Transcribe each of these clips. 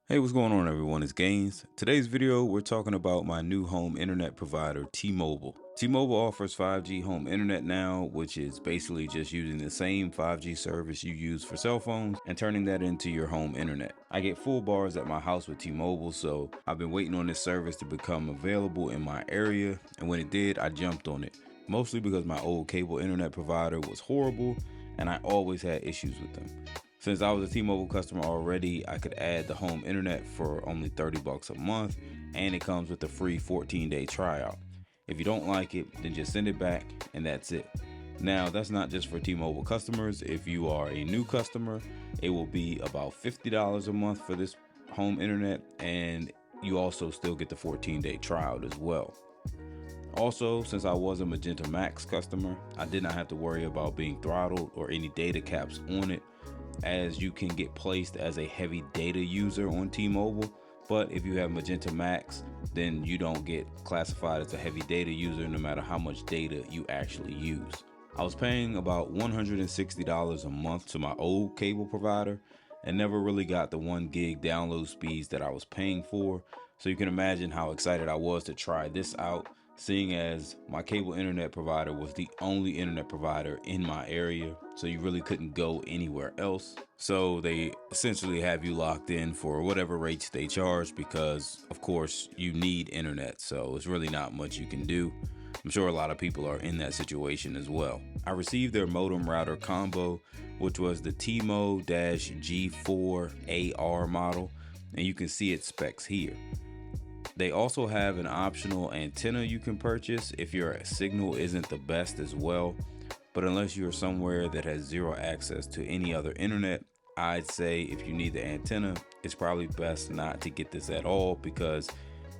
Hey, what's going on everyone? It's Gaines. Today's video, we're talking about my new home internet provider, T-Mobile. T-Mobile offers 5G home internet now, which is basically just using the same 5G service you use for cell phones and turning that into your home internet. I get full bars at my house with T-Mobile, so I've been waiting on this service to become available in my area, and when it did, I jumped on it. Mostly because my old cable internet provider was horrible and I always had issues with them. Since I was a T-Mobile customer already, I could add the home internet for only 30 bucks a month, and it comes with a free 14-day tryout. If you don't like it, then just send it back and that's it. Now, that's not just for T-Mobile customers. If you are a new customer, it will be about $50 a month for this home internet, and you also still get the 14-day trial as well. Also, since I was a Magenta Max customer, I did not have to worry about being throttled or any data caps on it, as you can get placed as a heavy data user on T-Mobile. But if you have Magenta Max, then you don't get classified as a heavy data user no matter how much data you actually use. I was paying about $160 a month to my old cable provider and never really got the 1 gig download speeds that I was paying for. So you can imagine how excited I was to try this out, seeing as my cable internet provider was the only internet provider in my area, so you really couldn't go anywhere else. So they essentially have you locked in for whatever rates they charge because, of course, you need internet, so it's really not much you can do. I'm sure a lot of people are in that situation as well. I received their modem router combo, which was the T-Mo-G4AR model, and you can see its specs here. They also have an optional antenna you can purchase if your signal isn't the best as well. But unless you're somewhere that has zero access to any other internet, I'd say if you need the antenna, it's probably best not to get this at all, because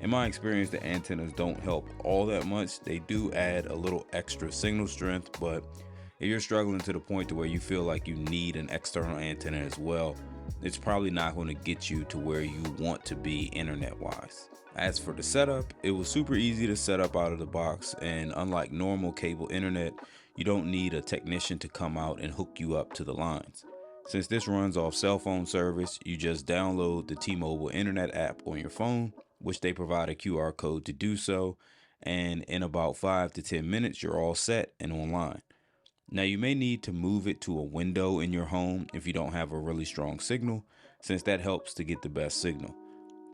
in my experience, the antennas don't help all that much. They do add a little extra signal strength, but if you're struggling to the point to where you feel like you need an external antenna as well, it's probably not going to get you to where you want to be internet wise. As for the setup, it was super easy to set up out of the box, and unlike normal cable internet, you don't need a technician to come out and hook you up to the lines. Since this runs off cell phone service, you just download the T-Mobile internet app on your phone, which they provide a QR code to do so, and in about 5 to 10 minutes you're all set and online. Now, you may need to move it to a window in your home if you don't have a really strong signal, since that helps to get the best signal.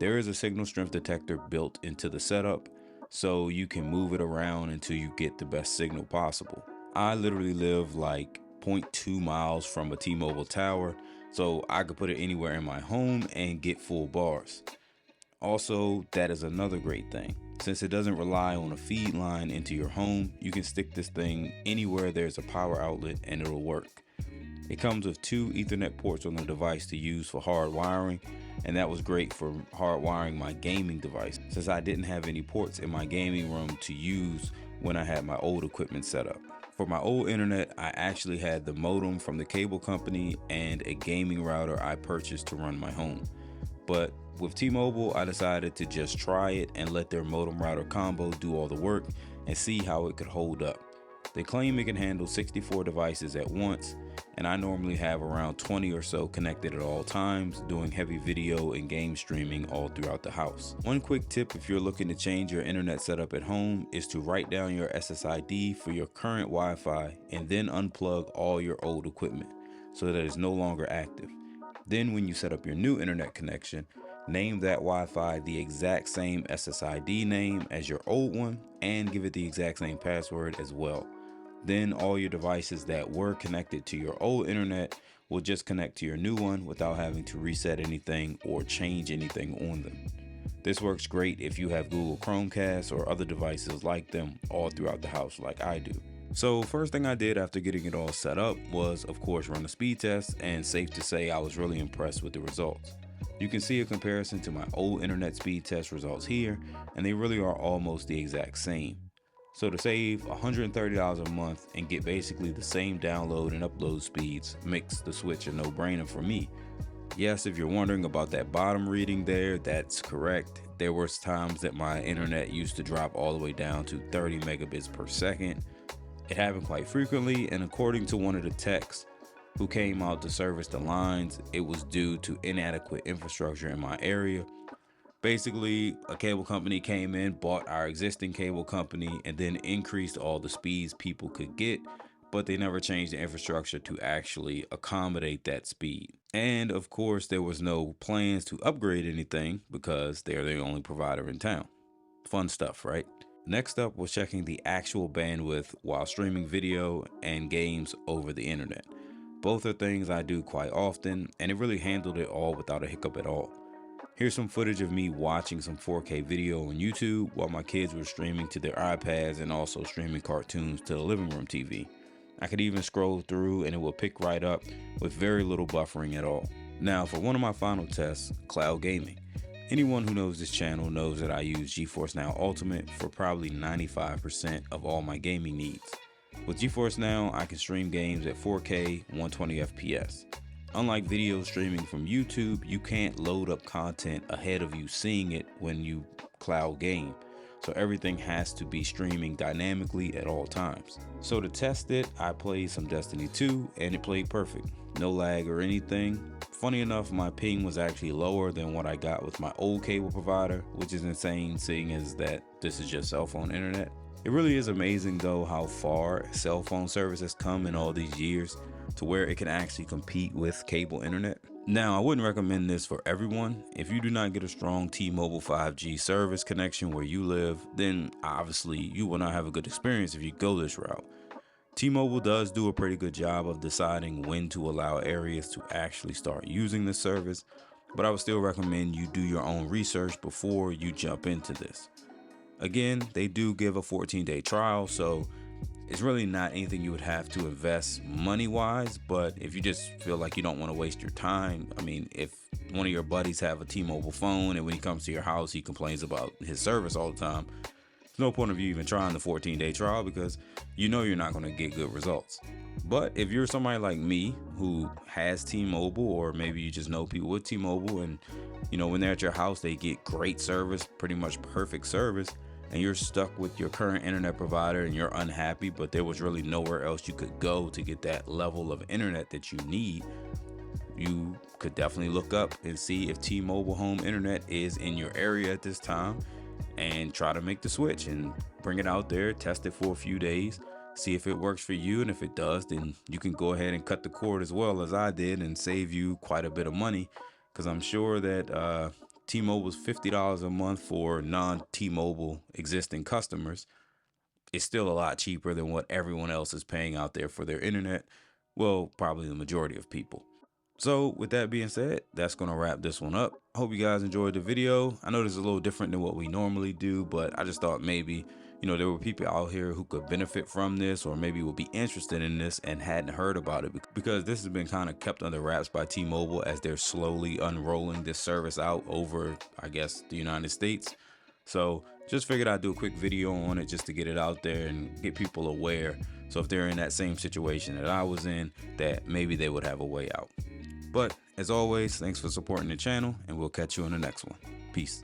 There is a signal strength detector built into the setup, so you can move it around until you get the best signal possible. I literally live like 0.2 miles from a T-Mobile tower, so I could put it anywhere in my home and get full bars. Also, that is another great thing. Since it doesn't rely on a feed line into your home, you can stick this thing anywhere there's a power outlet and it'll work. It comes with 2 Ethernet ports on the device to use for hard wiring, and that was great for hard wiring my gaming device, since I didn't have any ports in my gaming room to use when I had my old equipment set up. For my old internet, I actually had the modem from the cable company and a gaming router I purchased to run my home. But with T-Mobile, I decided to just try it and let their modem router combo do all the work and see how it could hold up. They claim it can handle 64 devices at once, and I normally have around 20 or so connected at all times, doing heavy video and game streaming all throughout the house. One quick tip if you're looking to change your internet setup at home is to write down your SSID for your current Wi-Fi and then unplug all your old equipment so that it's no longer active. Then when you set up your new internet connection, name that Wi-Fi the exact same SSID name as your old one and give it the exact same password as well. Then all your devices that were connected to your old internet will just connect to your new one without having to reset anything or change anything on them. This works great if you have Google Chromecast or other devices like them all throughout the house like I do. So first thing I did after getting it all set up was, of course, run a speed test, and safe to say I was really impressed with the results. You can see a comparison to my old internet speed test results here, and they really are almost the exact same. So to save $130 a month and get basically the same download and upload speeds makes the switch a no-brainer for me. Yes, if you're wondering about that bottom reading there, that's correct. There was times that my internet used to drop all the way down to 30 megabits per second. It happened quite frequently, and according to one of the techs, who came out to service the lines, it was due to inadequate infrastructure in my area. Basically, a cable company came in, bought our existing cable company, and then increased all the speeds people could get, but they never changed the infrastructure to actually accommodate that speed. And of course, there was no plans to upgrade anything because they're the only provider in town. Fun stuff, right? Next up was checking the actual bandwidth while streaming video and games over the internet. Both are things I do quite often, and it really handled it all without a hiccup at all. Here's some footage of me watching some 4K video on YouTube while my kids were streaming to their iPads and also streaming cartoons to the living room TV. I could even scroll through and it will pick right up with very little buffering at all. Now for one of my final tests, cloud gaming. Anyone who knows this channel knows that I use GeForce Now Ultimate for probably 95% of all my gaming needs. With GeForce Now, I can stream games at 4K 120 FPS. Unlike video streaming from YouTube, you can't load up content ahead of you seeing it when you cloud game. So everything has to be streaming dynamically at all times. So to test it, I played some Destiny 2 and it played perfect. No lag or anything. Funny enough, my ping was actually lower than what I got with my old cable provider, which is insane seeing as that this is just cell phone internet. It really is amazing though how far cell phone service has come in all these years to where it can actually compete with cable internet. Now, I wouldn't recommend this for everyone. If you do not get a strong T-Mobile 5G service connection where you live, then obviously you will not have a good experience if you go this route. T-Mobile does do a pretty good job of deciding when to allow areas to actually start using the service, but I would still recommend you do your own research before you jump into this. Again, they do give a 14-day trial, so it's really not anything you would have to invest money-wise, but if you just feel like you don't want to waste your time, I mean, if one of your buddies have a T-Mobile phone and when he comes to your house, he complains about his service all the time, there's no point of you even trying the 14-day trial because you know you're not going to get good results. But if you're somebody like me who has T-Mobile, or maybe you just know people with T-Mobile and, you know, when they're at your house, they get great service, pretty much perfect service, and you're stuck with your current internet provider and you're unhappy, but there was really nowhere else you could go to get that level of internet that you need, you could definitely look up and see if T-Mobile home internet is in your area at this time and try to make the switch and bring it out there, test it for a few days, see if it works for you, and if it does, then you can go ahead and cut the cord as well as I did and save you quite a bit of money, because I'm sure that T-Mobile's $50 a month for non-T-Mobile existing customers is still a lot cheaper than what everyone else is paying out there for their internet. Well, probably the majority of people. So with that being said, that's going to wrap this one up. I hope you guys enjoyed the video. I know this is a little different than what we normally do, but I just thought maybe, you know, there were people out here who could benefit from this or maybe would be interested in this and hadn't heard about it, because this has been kind of kept under wraps by T-Mobile as they're slowly unrolling this service out over, I guess, the United States. So just figured I'd do a quick video on it just to get it out there and get people aware. So if they're in that same situation that I was in, that maybe they would have a way out. But as always, thanks for supporting the channel, and we'll catch you on the next one. Peace.